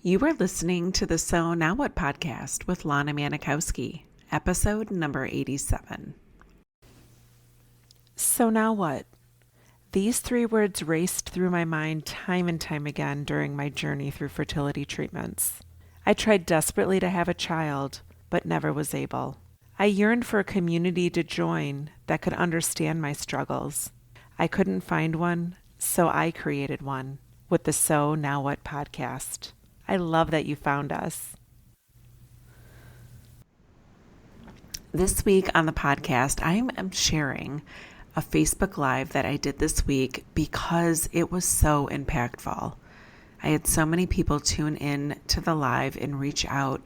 You are listening to the So Now What podcast with Lana Manikowski, episode number 87. So now what? These three words raced through my mind time and time again during my journey through fertility treatments. I tried desperately to have a child, but never was able. I yearned for a community to join that could understand my struggles. I couldn't find one, so I created one with the So Now What podcast. I love that you found us. This week on the podcast, I am sharing a Facebook Live that I did this week because it was so impactful. I had so many people tune in to the live and reach out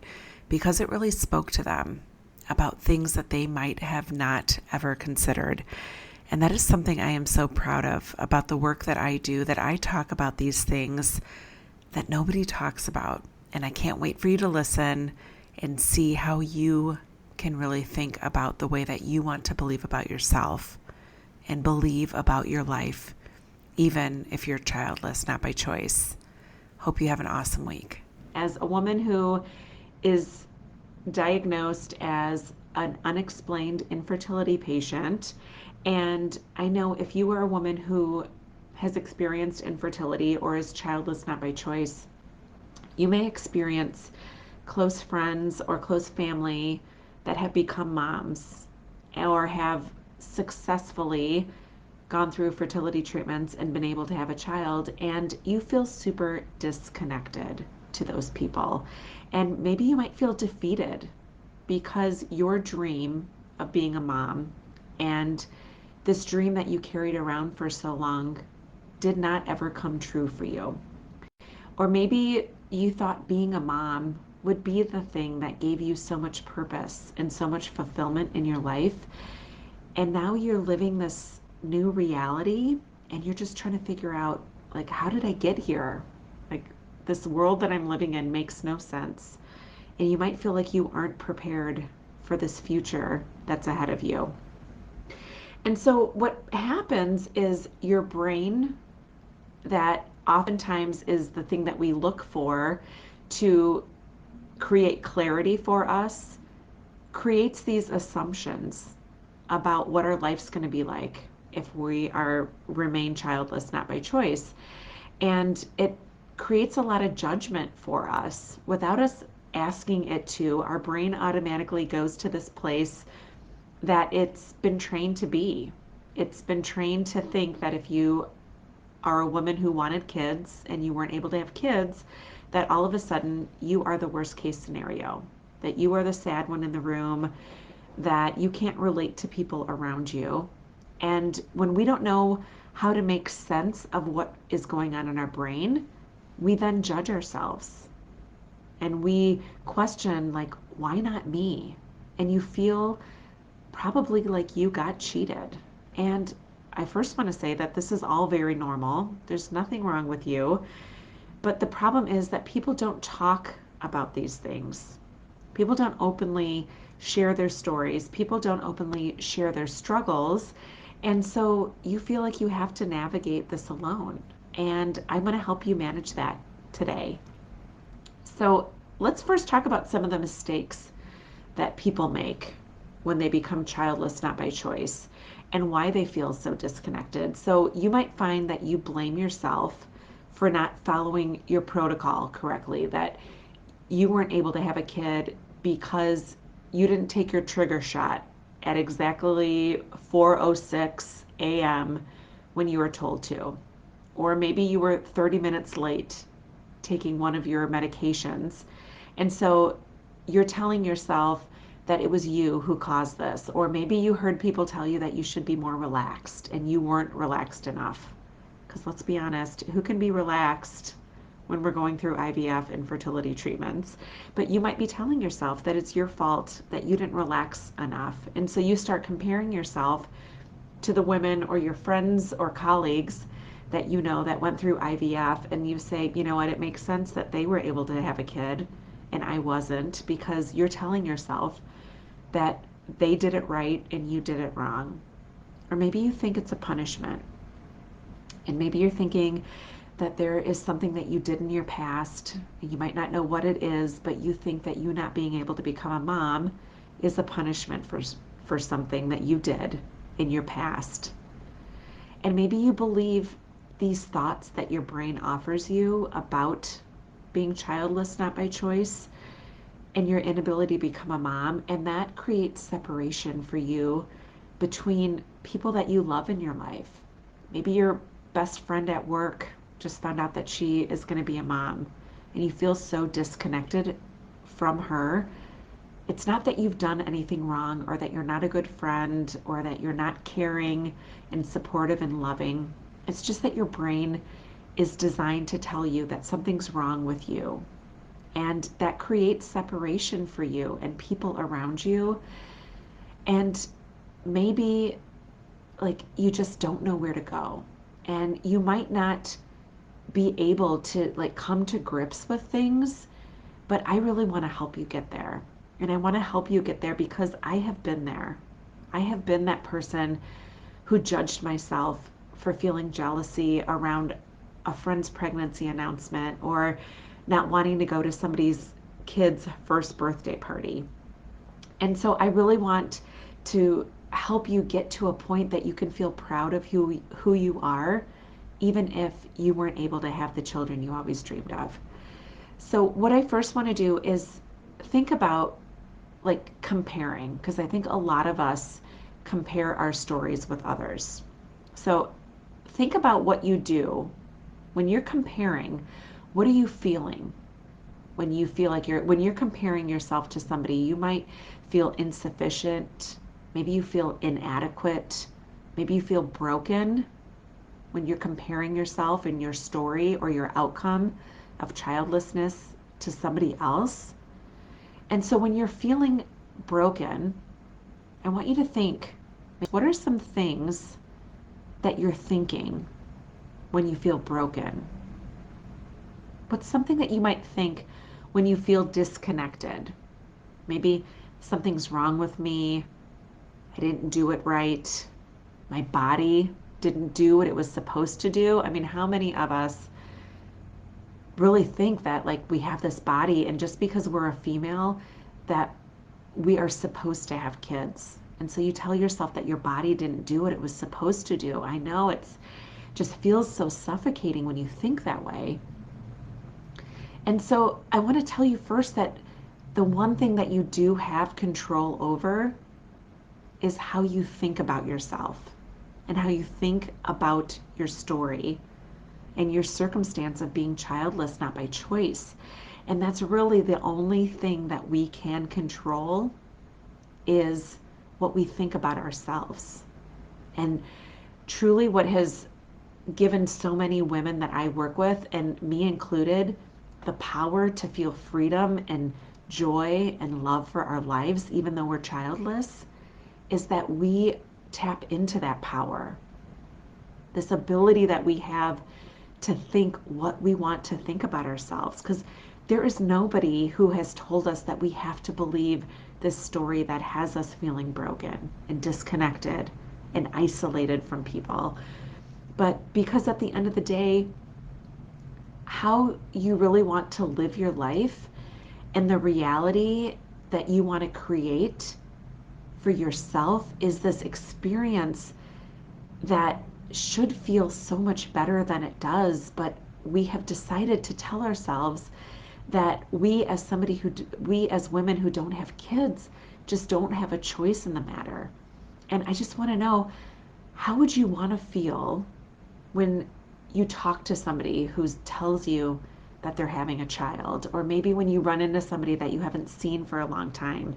because it really spoke to them about things that they might have not ever considered. And that is something I am so proud of about the work that I do, that I talk about these things that nobody talks about. And I can't wait for you to listen and see how you can really think about the way that you want to believe about yourself and believe about your life, even if you're childless, not by choice. Hope you have an awesome week. As a woman who is diagnosed as an unexplained infertility patient, and I know if you are a woman who has experienced infertility or is childless not by choice, you may experience close friends or close family that have become moms or have successfully gone through fertility treatments and been able to have a child, and you feel super disconnected to those people. And maybe you might feel defeated because your dream of being a mom and this dream that you carried around for so long did not ever come true for you. Or maybe you thought being a mom would be the thing that gave you so much purpose and so much fulfillment in your life. And now you're living this new reality and you're just trying to figure out, like, how did I get here? Like, this world that I'm living in makes no sense. And you might feel like you aren't prepared for this future that's ahead of you. And so what happens is your brain, that oftentimes is the thing that we look for to create clarity for us, creates these assumptions about what our life's going to be like if we remain childless not by choice. And it creates a lot of judgment for us without us asking it to. Our brain automatically goes to this place that it's been trained to be. It's been trained to think that if you are a woman who wanted kids and you weren't able to have kids, that all of a sudden you are the worst case scenario, that you are the sad one in the room, that you can't relate to people around you. And when we don't know how to make sense of what is going on in our brain, we then judge ourselves and we question, like, why not me? And you feel probably like you got cheated. And I first want to say that this is all very normal. There's nothing wrong with you. But the problem is that people don't talk about these things. People don't openly share their stories. People don't openly share their struggles. And so you feel like you have to navigate this alone. And I'm going to help you manage that today. So let's first talk about some of the mistakes that people make when they become childless not by choice and why they feel so disconnected. So you might find that you blame yourself for not following your protocol correctly, that you weren't able to have a kid because you didn't take your trigger shot at exactly 4:06 a.m. when you were told to. Or maybe you were 30 minutes late taking one of your medications. And so you're telling yourself that it was you who caused this. Or maybe you heard people tell you that you should be more relaxed and you weren't relaxed enough. Because let's be honest, who can be relaxed when we're going through IVF and fertility treatments? But you might be telling yourself that it's your fault that you didn't relax enough. And so you start comparing yourself to the women or your friends or colleagues that you know that went through IVF, and you say, you know what, it makes sense that they were able to have a kid and I wasn't, because you're telling yourself that they did it right and you did it wrong. Or maybe you think it's a punishment. And maybe you're thinking that there is something that you did in your past. You might not know what it is, but you think that you not being able to become a mom is a punishment for something that you did in your past. And maybe you believe these thoughts that your brain offers you about being childless, not by choice, and your inability to become a mom, and that creates separation for you between people that you love in your life. Maybe your best friend at work just found out that she is going to be a mom, and you feel so disconnected from her. It's not that you've done anything wrong or that you're not a good friend or that you're not caring and supportive and loving. It's just that your brain is designed to tell you that something's wrong with you. And that creates separation for you and people around you. And maybe like you just don't know where to go. And you might not be able to like come to grips with things, but I really want to help you get there. And I want to help you get there because I have been there. I have been that person who judged myself for feeling jealousy around a friend's pregnancy announcement or not wanting to go to somebody's kid's first birthday party. And so I really want to help you get to a point that you can feel proud of who you are, even if you weren't able to have the children you always dreamed of. So what I first want to do is think about like comparing, because I think a lot of us compare our stories with others. So think about what you do when you're comparing. What are you feeling when you feel like when you're comparing yourself to somebody? You might feel insufficient, maybe you feel inadequate, maybe you feel broken when you're comparing yourself and your story or your outcome of childlessness to somebody else. And so when you're feeling broken, I want you to think, what are some things that you're thinking when you feel broken? What's something that you might think when you feel disconnected? Maybe something's wrong with me. I didn't do it right. My body didn't do what it was supposed to do. I mean, how many of us really think that like we have this body and just because we're a female that we are supposed to have kids? And so you tell yourself that your body didn't do what it was supposed to do. I know it's just feels so suffocating when you think that way. And so I want to tell you first that the one thing that you do have control over is how you think about yourself and how you think about your story and your circumstance of being childless, not by choice. And that's really the only thing that we can control, is what we think about ourselves. And truly what has given so many women that I work with, and me included, the power to feel freedom and joy and love for our lives, even though we're childless, is that we tap into that power. This ability that we have to think what we want to think about ourselves. Because there is nobody who has told us that we have to believe this story that has us feeling broken and disconnected and isolated from people. But because at the end of the day, how you really want to live your life and the reality that you want to create for yourself is this experience that should feel so much better than it does. But we have decided to tell ourselves that we as women who don't have kids just don't have a choice in the matter. And I just want to know, how would you want to feel when you talk to somebody who tells you that they're having a child, or maybe when you run into somebody that you haven't seen for a long time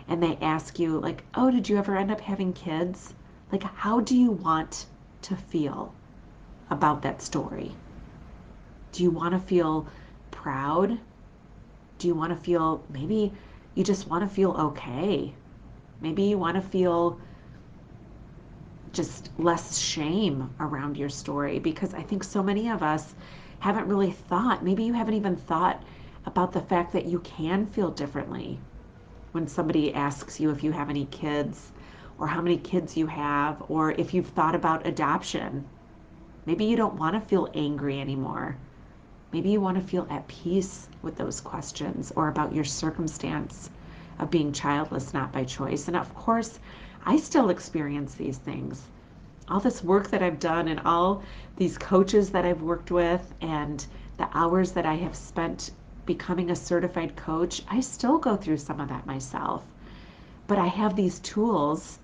and they ask you like, oh, did you ever end up having kids? Like, how do you want to feel about that story? Do you want to feel proud? Do you want to feel, maybe you just want to feel okay? Maybe you want to feel just less shame around your story, because I think so many of us haven't really thought, maybe you haven't even thought about the fact that you can feel differently when somebody asks you if you have any kids or how many kids you have, or if you've thought about adoption. Maybe you don't want to feel angry anymore. Maybe you want to feel at peace with those questions or about your circumstance of being childless, not by choice. And of course, I still experience these things. All this work that I've done and all these coaches that I've worked with and the hours that I have spent becoming a certified coach, I still go through some of that myself. But I have these tools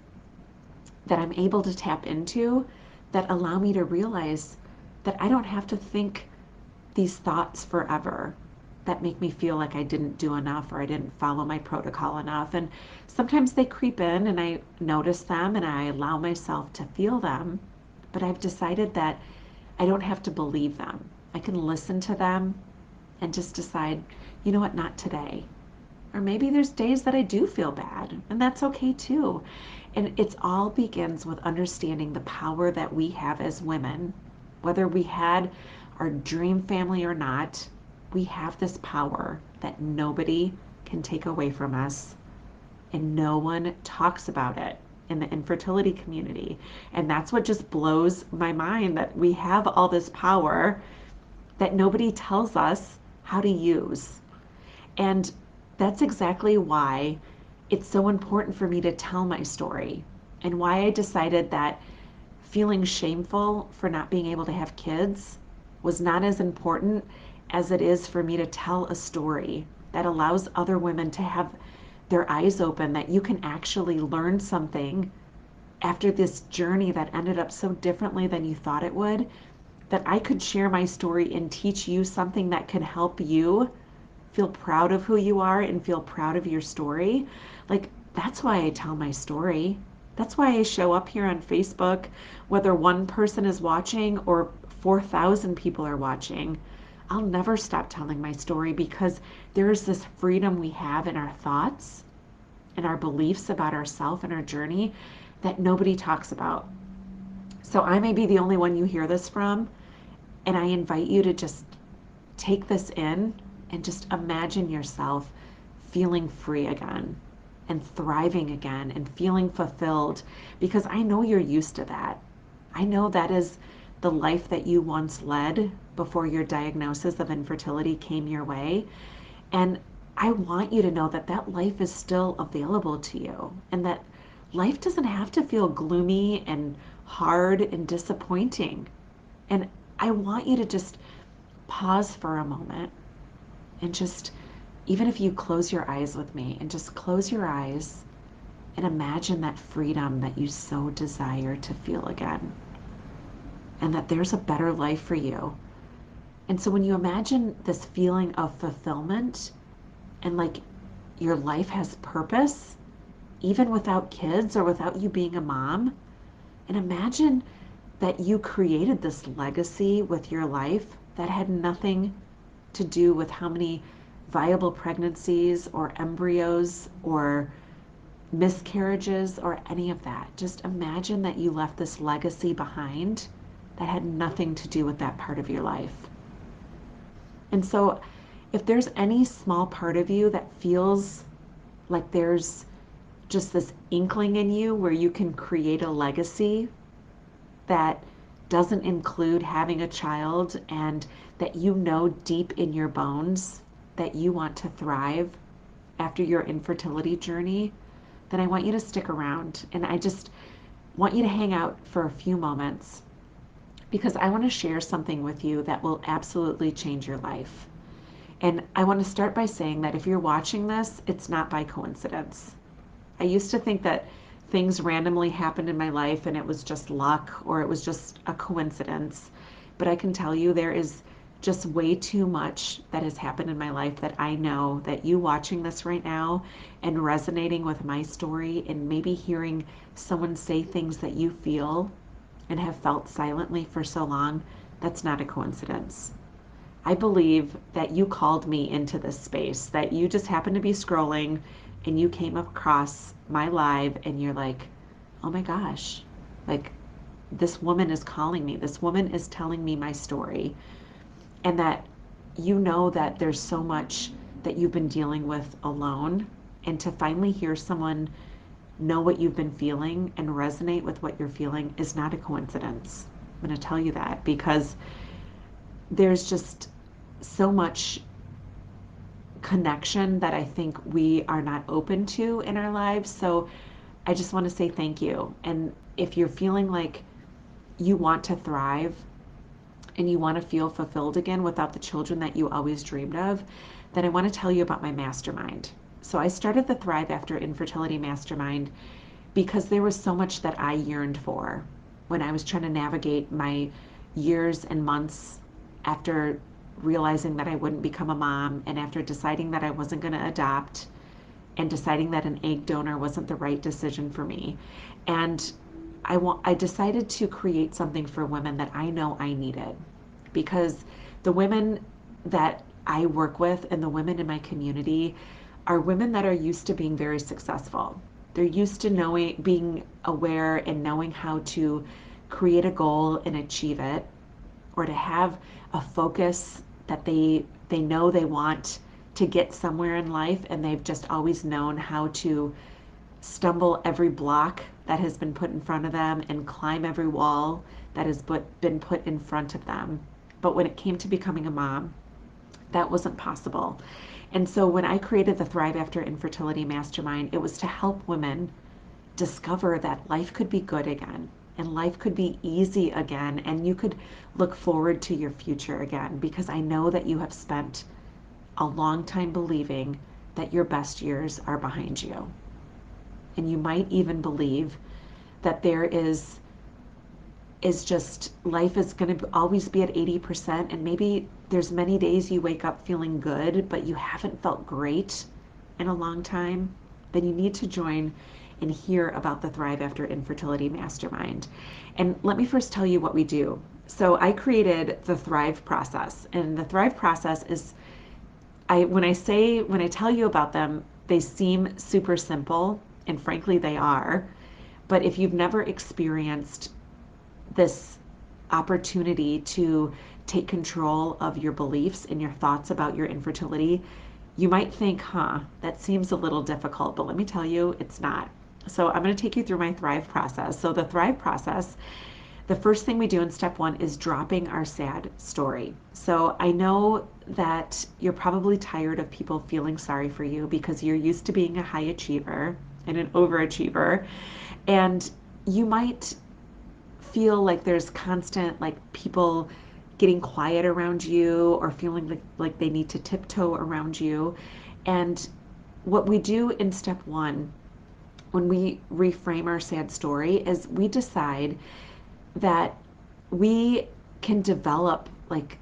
that I'm able to tap into that allow me to realize that I don't have to think these thoughts forever that make me feel like I didn't do enough or I didn't follow my protocol enough. And sometimes they creep in and I notice them and I allow myself to feel them. But I've decided that I don't have to believe them. I can listen to them and just decide, you know what, not today. Or maybe there's days that I do feel bad, and that's okay too. And it all begins with understanding the power that we have as women. Whether we had our dream family or not, we have this power that nobody can take away from us, and no one talks about it in the infertility community. And that's what just blows my mind, that we have all this power that nobody tells us how to use. And that's exactly why it's so important for me to tell my story, and why I decided that feeling shameful for not being able to have kids was not as important as it is for me to tell a story that allows other women to have their eyes open, that you can actually learn something after this journey that ended up so differently than you thought it would, that I could share my story and teach you something that can help you feel proud of who you are and feel proud of your story. Like, that's why I tell my story. That's why I show up here on Facebook, whether one person is watching or 4,000 people are watching. I'll never stop telling my story, because there is this freedom we have in our thoughts and our beliefs about ourselves and our journey that nobody talks about. So I may be the only one you hear this from, and I invite you to just take this in and just imagine yourself feeling free again and thriving again and feeling fulfilled, because I know you're used to that. I know that is the life that you once led before your diagnosis of infertility came your way. And I want you to know that that life is still available to you, and that life doesn't have to feel gloomy and hard and disappointing. And I want you to just pause for a moment and just, even if you close your eyes with me, and just close your eyes and imagine that freedom that you so desire to feel again, and that there's a better life for you. And so when you imagine this feeling of fulfillment and like your life has purpose, even without kids or without you being a mom, and imagine that you created this legacy with your life that had nothing to do with how many viable pregnancies or embryos or miscarriages or any of that. Just imagine that you left this legacy behind that had nothing to do with that part of your life. And so if there's any small part of you that feels like there's just this inkling in you where you can create a legacy that doesn't include having a child, and that you know deep in your bones that you want to thrive after your infertility journey, then I want you to stick around. And I just want you to hang out for a few moments, because I want to share something with you that will absolutely change your life. And I want to start by saying that if you're watching this, it's not by coincidence. I used to think that things randomly happened in my life and it was just luck, or it was just a coincidence. But I can tell you there is just way too much that has happened in my life that I know that you watching this right now and resonating with my story, and maybe hearing someone say things that you feel and have felt silently for so long, that's not a coincidence. I believe that you called me into this space, that you just happened to be scrolling and you came across my live and you're like, oh my gosh, like, this woman is calling me. This woman is telling me my story. And that you know that there's so much that you've been dealing with alone. And to finally hear someone know what you've been feeling and resonate with what you're feeling is not a coincidence. I'm going to tell you that because there's just so much connection that I think we are not open to in our lives. So I just want to say thank you. And if you're feeling like you want to thrive and you want to feel fulfilled again without the children that you always dreamed of, then I want to tell you about my mastermind. So I started the Thrive After Infertility Mastermind because there was so much that I yearned for when I was trying to navigate my years and months after realizing that I wouldn't become a mom, and after deciding that I wasn't going to adopt, and deciding that an egg donor wasn't the right decision for me. And I decided to create something for women that I know I needed, because the women that I work with and the women in my community are women that are used to being very successful. They're used to knowing, being aware and knowing how to create a goal and achieve it, or to have a focus that they know they want to get somewhere in life, and they've just always known how to stumble every block that has been put in front of them and climb every wall that has been put in front of them. But when it came to becoming a mom, that wasn't possible. And so when I created the Thrive After Infertility Mastermind, it was to help women discover that life could be good again, and life could be easy again, and you could look forward to your future again, because I know that you have spent a long time believing that your best years are behind you. And you might even believe that there is just life is going to always be at 80%, and maybe there's many days you wake up feeling good, but you haven't felt great in a long time. Then you need to join and hear about the Thrive After Infertility Mastermind. And let me first tell you what we do. So I created the Thrive process, and the Thrive process is, when I tell you about them, they seem super simple, and frankly they are. But if you've never experienced this opportunity to take control of your beliefs and your thoughts about your infertility, you might think, that seems a little difficult, but let me tell you, it's not. So I'm going to take you through my Thrive process. So the Thrive process, the first thing we do in step 1 is dropping our sad story. So I know that you're probably tired of people feeling sorry for you because you're used to being a high achiever and an overachiever, and you might feel like there's constant, like, people getting quiet around you, or feeling like they need to tiptoe around you. And what we do in step 1, when we reframe our sad story, is we decide that we can develop like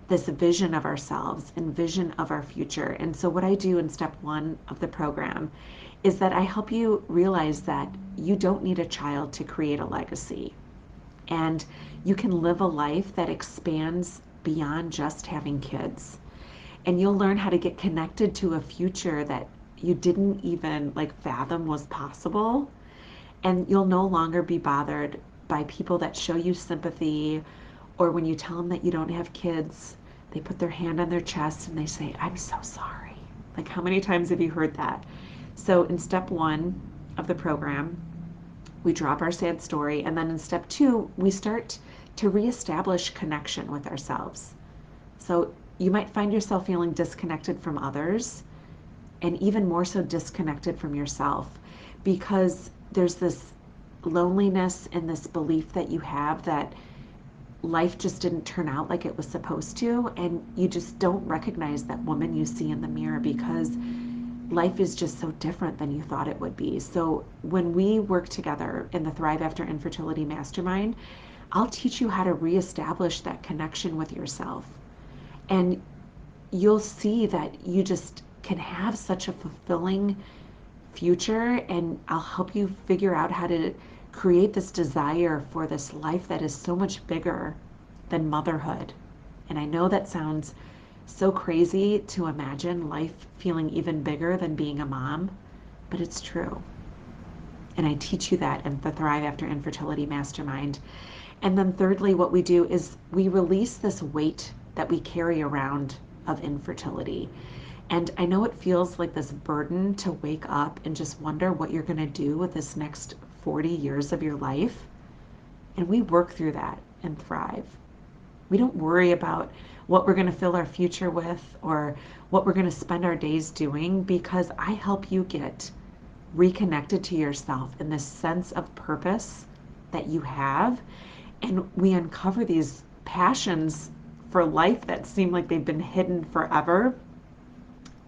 this vision of ourselves and vision of our future. And so what I do in step 1 of the program is that I help you realize that you don't need a child to create a legacy, and you can live a life that expands beyond just having kids. And you'll learn how to get connected to a future that you didn't even fathom was possible. And you'll no longer be bothered by people that show you sympathy, or when you tell them that you don't have kids, they put their hand on their chest and they say, "I'm so sorry." Like, how many times have you heard that? So in step 1 of the program, we drop our sad story, and then in step 2, we start to reestablish connection with ourselves. So you might find yourself feeling disconnected from others, and even more so disconnected from yourself, because there's this loneliness and this belief that you have that life just didn't turn out like it was supposed to, and you just don't recognize that woman you see in the mirror because life is just so different than you thought it would be. So when we work together in the Thrive After Infertility Mastermind, I'll teach you how to reestablish that connection with yourself. And you'll see that you just can have such a fulfilling future, and I'll help you figure out how to create this desire for this life that is so much bigger than motherhood. And I know that sounds so crazy to imagine life feeling even bigger than being a mom, but it's true. And I teach you that in the Thrive After Infertility Mastermind. And then thirdly, what we do is we release this weight that we carry around of infertility. And I know it feels like this burden to wake up and just wonder what you're going to do with this next 40 years of your life. And we work through that. and thrive. We don't worry about what we're going to fill our future with or what we're going to spend our days doing, because I help you get reconnected to yourself and this sense of purpose that you have. And we uncover these passions for life that seem like they've been hidden forever,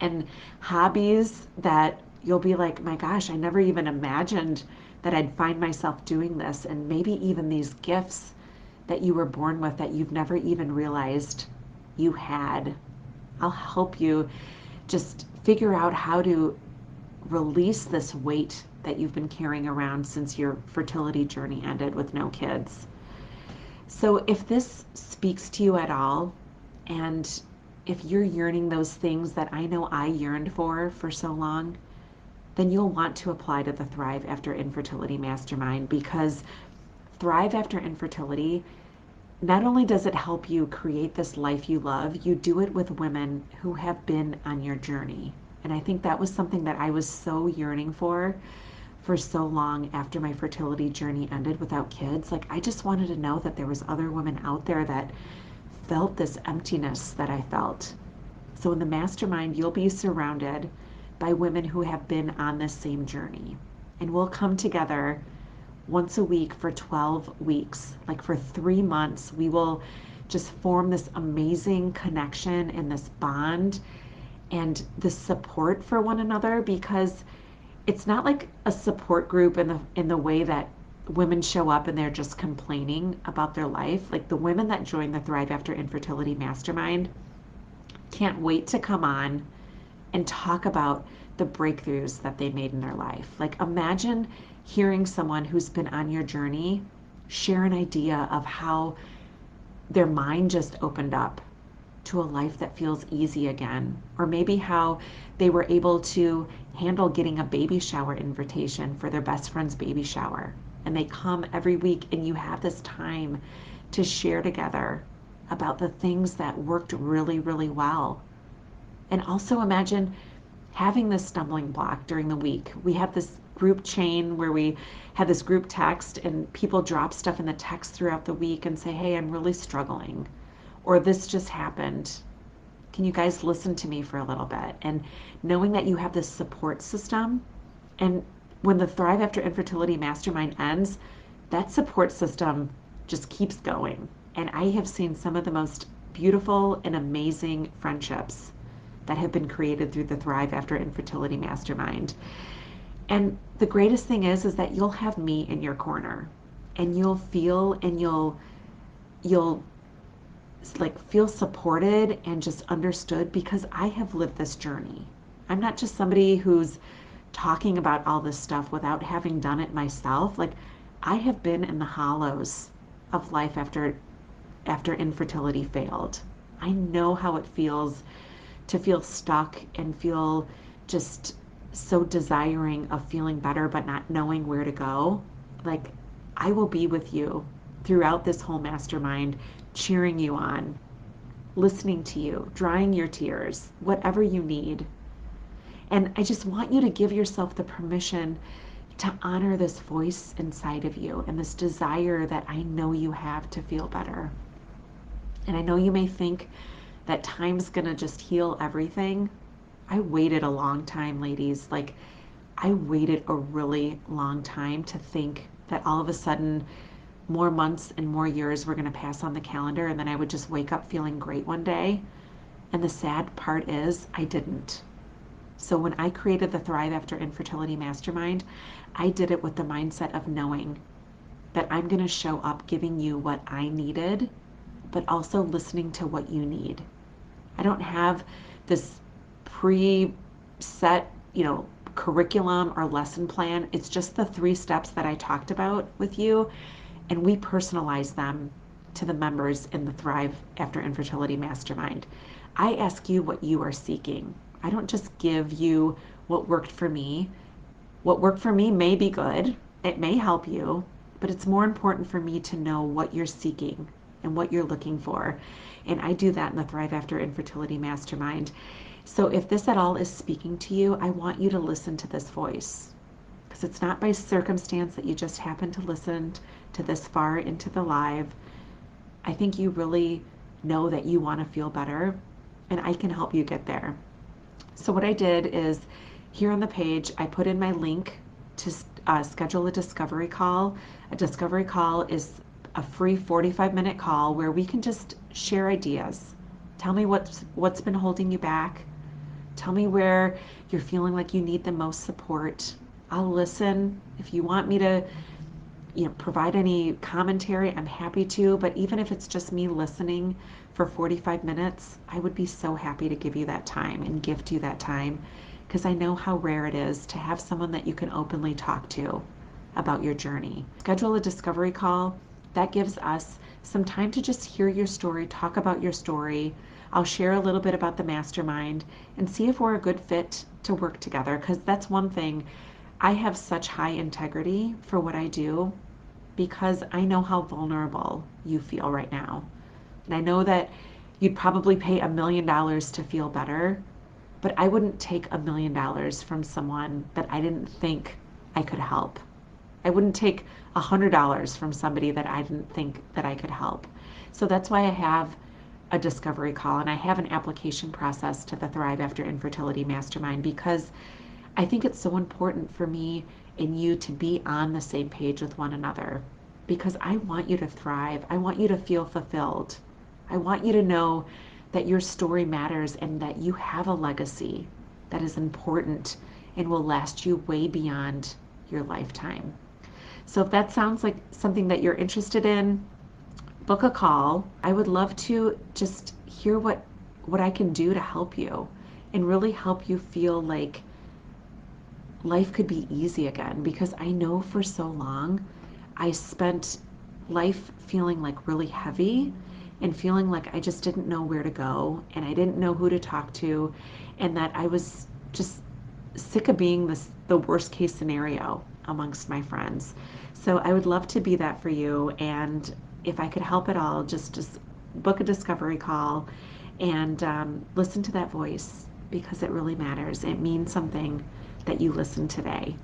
and hobbies that you'll be like, my gosh, I never even imagined that I'd find myself doing this. And maybe even these gifts that you were born with that you've never even realized you had. I'll help you just figure out how to release this weight that you've been carrying around since your fertility journey ended with no kids. So if this speaks to you at all, and if you're yearning those things that I know I yearned for so long, then you'll want to apply to the Thrive After Infertility Mastermind, because Thrive After Infertility, not only does it help you create this life you love, you do it with women who have been on your journey. And I think that was something that I was so yearning for so long after my fertility journey ended without kids. Like, I just wanted to know that there was other women out there that felt this emptiness that I felt. So in the mastermind, you'll be surrounded by women who have been on this same journey. And we'll come together once a week for 12 weeks. Like, for 3 months, we will just form this amazing connection and this bond and this support for one another, because it's not like a support group in the way that women show up and they're just complaining about their life. Like, the women that join the Thrive After Infertility Mastermind can't wait to come on and talk about the breakthroughs that they made in their life. Like, imagine hearing someone who's been on your journey share an idea of how their mind just opened up to a life that feels easy again, or maybe how they were able to handle getting a baby shower invitation for their best friend's baby shower. And they come every week and you have this time to share together about the things that worked really, really well. And also imagine having this stumbling block during the week. We have this group chain where we have this group text, and people drop stuff in the text throughout the week and say, hey, I'm really struggling, or this just happened. Can you guys listen to me for a little bit? And knowing that you have this support system, and when the Thrive After Infertility Mastermind ends, that support system just keeps going. And I have seen some of the most beautiful and amazing friendships that have been created through the Thrive After Infertility Mastermind. And the greatest thing is that you'll have me in your corner, and you'll feel, and you'll like feel supported and just understood, because I have lived this journey. I'm not just somebody who's talking about all this stuff without having done it myself. Like, I have been in the hollows of life after infertility failed. I know how it feels to feel stuck and feel just so desiring of feeling better but not knowing where to go. Like, I will be with you throughout this whole mastermind, cheering you on, listening to you, drying your tears, whatever you need. And I just want you to give yourself the permission to honor this voice inside of you and this desire that I know you have to feel better. And I know you may think that time's gonna just heal everything. I waited a long time, ladies. Like, I waited a really long time to think that all of a sudden more months and more years were gonna pass on the calendar, and then I would just wake up feeling great one day. And the sad part is I didn't. So when I created the Thrive After Infertility Mastermind, I did it with the mindset of knowing that I'm going to show up giving you what I needed, but also listening to what you need. I don't have this pre-set, curriculum or lesson plan. It's just the 3 steps that I talked about with you, and we personalize them to the members in the Thrive After Infertility Mastermind. I ask you what you are seeking. I don't just give you what worked for me. What worked for me may be good. It may help you, but it's more important for me to know what you're seeking and what you're looking for. And I do that in the Thrive After Infertility Mastermind. So if this at all is speaking to you, I want you to listen to this voice, because it's not by circumstance that you just happen to listen to this far into the live. I think you really know that you want to feel better, and I can help you get there. So what I did is here on the page, I put in my link to schedule a discovery call. A discovery call is a free 45-minute call where we can just share ideas. Tell me what's been holding you back. Tell me where you're feeling like you need the most support. I'll listen. If you want me to, provide any commentary, I'm happy to. But even if it's just me listening for 45 minutes, I would be so happy to give you that time and gift you that time, because I know how rare it is to have someone that you can openly talk to about your journey. Schedule a discovery call. That gives us some time to just hear your story, talk about your story. I'll share a little bit about the mastermind and see if we're a good fit to work together, because that's one thing. I have such high integrity for what I do because I know how vulnerable you feel right now. And I know that you'd probably pay $1 million to feel better, but I wouldn't take $1 million from someone that I didn't think I could help. I wouldn't take $100 from somebody that I didn't think that I could help. So that's why I have a discovery call and I have an application process to the Thrive After Infertility Mastermind, because I think it's so important for me and you to be on the same page with one another, because I want you to thrive. I want you to feel fulfilled. I want you to know that your story matters and that you have a legacy that is important and will last you way beyond your lifetime. So if that sounds like something that you're interested in, book a call. I would love to just hear what I can do to help you and really help you feel like life could be easy again, because I know for so long I spent life feeling like really heavy and feeling like I just didn't know where to go and I didn't know who to talk to, and that I was just sick of being the worst case scenario amongst my friends. So I would love to be that for you, and if I could help at all, just book a discovery call and listen to that voice, because it really matters. It means something that you listen today.